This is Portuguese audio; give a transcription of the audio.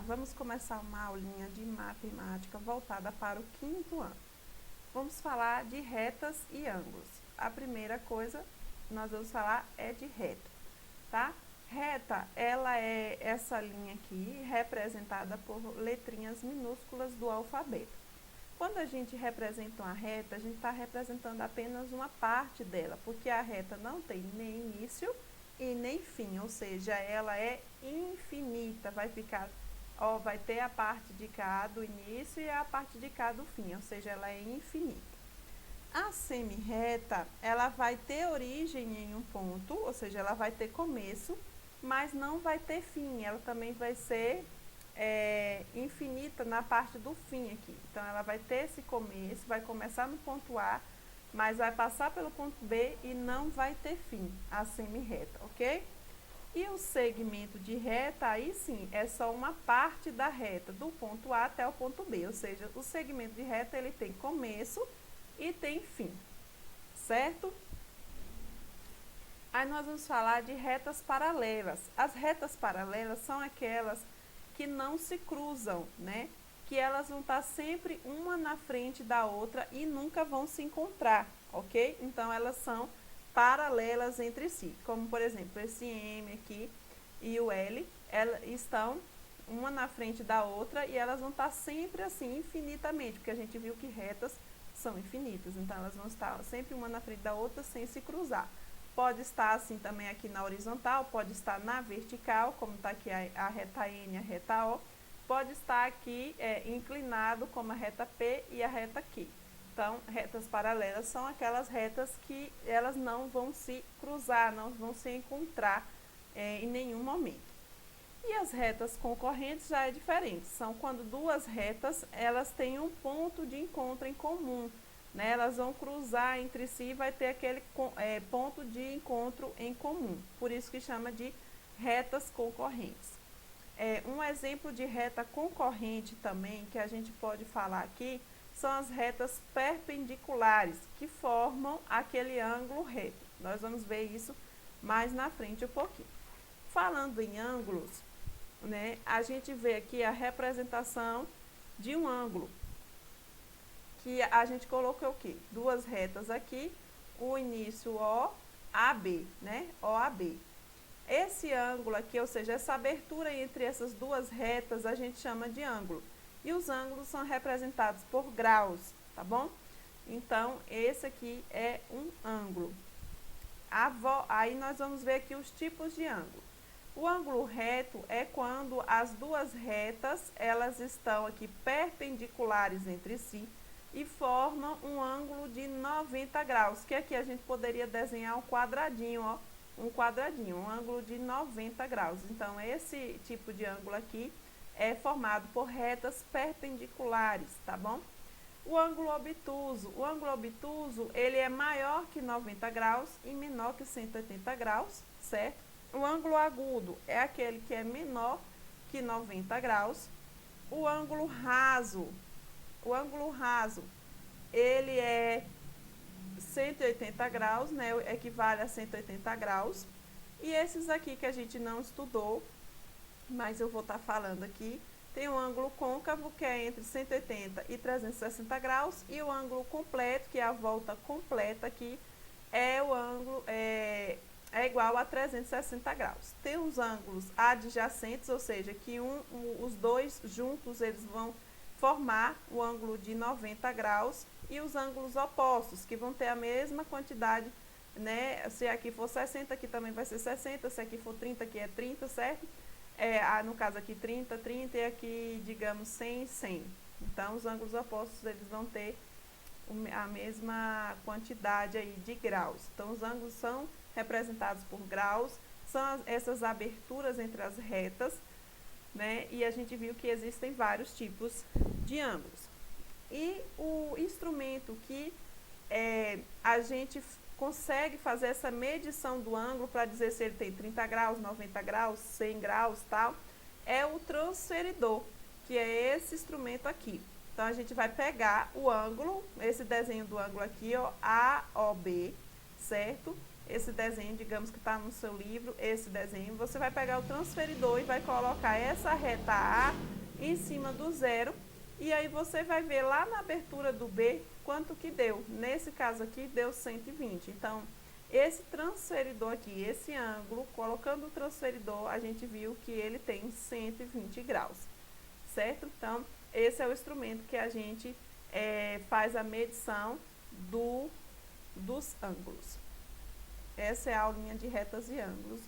vamos começar uma aulinha de matemática voltada para o 5º ano. Vamos falar de retas e ângulos. A primeira coisa que nós vamos falar é de reta, tá? Reta, ela é essa linha aqui, representada por letrinhas minúsculas do alfabeto. Quando a gente representa uma reta, a gente está representando apenas uma parte dela, porque a reta não tem nem início e nem fim, ou seja, ela é infinita, vai ter a parte de cá do início e a parte de cá do fim, ou seja, ela é infinita. A semirreta, ela vai ter origem em um ponto, ou seja, ela vai ter começo, mas não vai ter fim, ela também vai ser infinita na parte do fim aqui. Então, ela vai ter esse começo, vai começar no ponto A, mas vai passar pelo ponto B e não vai ter fim, a semirreta, ok? E o segmento de reta, aí sim, é só uma parte da reta, do ponto A até o ponto B, ou seja, o segmento de reta, ele tem começo e tem fim, certo? Aí nós vamos falar de retas paralelas. As retas paralelas são aquelas que não se cruzam, né? Que elas vão estar sempre uma na frente da outra e nunca vão se encontrar, ok? Então, elas são paralelas entre si, como, por exemplo, esse M aqui e o L, elas estão uma na frente da outra e elas vão estar sempre assim, infinitamente, porque a gente viu que retas são infinitas, então elas vão estar sempre uma na frente da outra sem se cruzar. Pode estar assim também aqui na horizontal, pode estar na vertical, como está aqui a reta N e a reta O, pode estar aqui inclinado, como a reta P e a reta Q. Então, retas paralelas são aquelas retas que elas não vão se cruzar, não vão se encontrar em nenhum momento. E as retas concorrentes já é diferente, são quando duas retas elas têm um ponto de encontro em comum, né? Elas vão cruzar entre si e vai ter aquele ponto de encontro em comum, por isso que chama de retas concorrentes. Um exemplo de reta concorrente também que a gente pode falar aqui são as retas perpendiculares, que formam aquele ângulo reto. Nós vamos ver isso mais na frente um pouquinho. Falando em ângulos, né, a gente vê aqui a representação de um ângulo, que a gente colocou o quê? Duas retas aqui, o início O, AB, né? OAB. Esse ângulo aqui, ou seja, essa abertura entre essas duas retas, a gente chama de ângulo. E os ângulos são representados por graus, tá bom? Então, esse aqui é um ângulo. Aí nós vamos ver aqui os tipos de ângulo. O ângulo reto é quando as duas retas, elas estão aqui perpendiculares entre si e formam um ângulo de 90 graus, que aqui a gente poderia desenhar um quadradinho, ó, um ângulo de 90 graus. Então, esse tipo de ângulo aqui é formado por retas perpendiculares, tá bom? O ângulo obtuso, ele é maior que 90 graus e menor que 180 graus, certo? O ângulo agudo é aquele que é menor que 90 graus. O ângulo raso, ele é 180 graus, né? Equivale a 180 graus. E esses aqui que a gente não estudou, mas eu vou estar falando aqui, tem o ângulo côncavo, que é entre 180 e 360 graus, e o ângulo completo, que é a volta completa aqui, o ângulo é igual a 360 graus. Tem os ângulos adjacentes, ou seja, que os dois juntos eles vão formar o ângulo de 90 graus, e os ângulos opostos, que vão ter a mesma quantidade, né? Se aqui for 60, aqui também vai ser 60, se aqui for 30, aqui é 30, certo? No caso aqui 30, 30 e aqui, digamos, 100, 100. Então, os ângulos opostos, eles vão ter a mesma quantidade aí de graus. Então, os ângulos são representados por graus, são essas aberturas entre as retas, né? E a gente viu que existem vários tipos de ângulos. E o instrumento que a gente consegue fazer essa medição do ângulo para dizer se ele tem 30 graus, 90 graus, 100 graus, tal, é o transferidor, que é esse instrumento aqui. Então, a gente vai pegar o ângulo, esse desenho do ângulo aqui, ó, AOB, certo? esse desenho, digamos que está no seu livro, esse desenho, você vai pegar o transferidor e vai colocar essa reta A em cima do zero, e aí você vai ver lá na abertura do B quanto que deu. Nesse caso aqui deu 120. Então, esse transferidor aqui, esse ângulo, colocando o transferidor, a gente viu que ele tem 120 graus, certo? Então, esse é o instrumento que a gente faz a medição dos ângulos. Essa é a aulinha de retas e ângulos.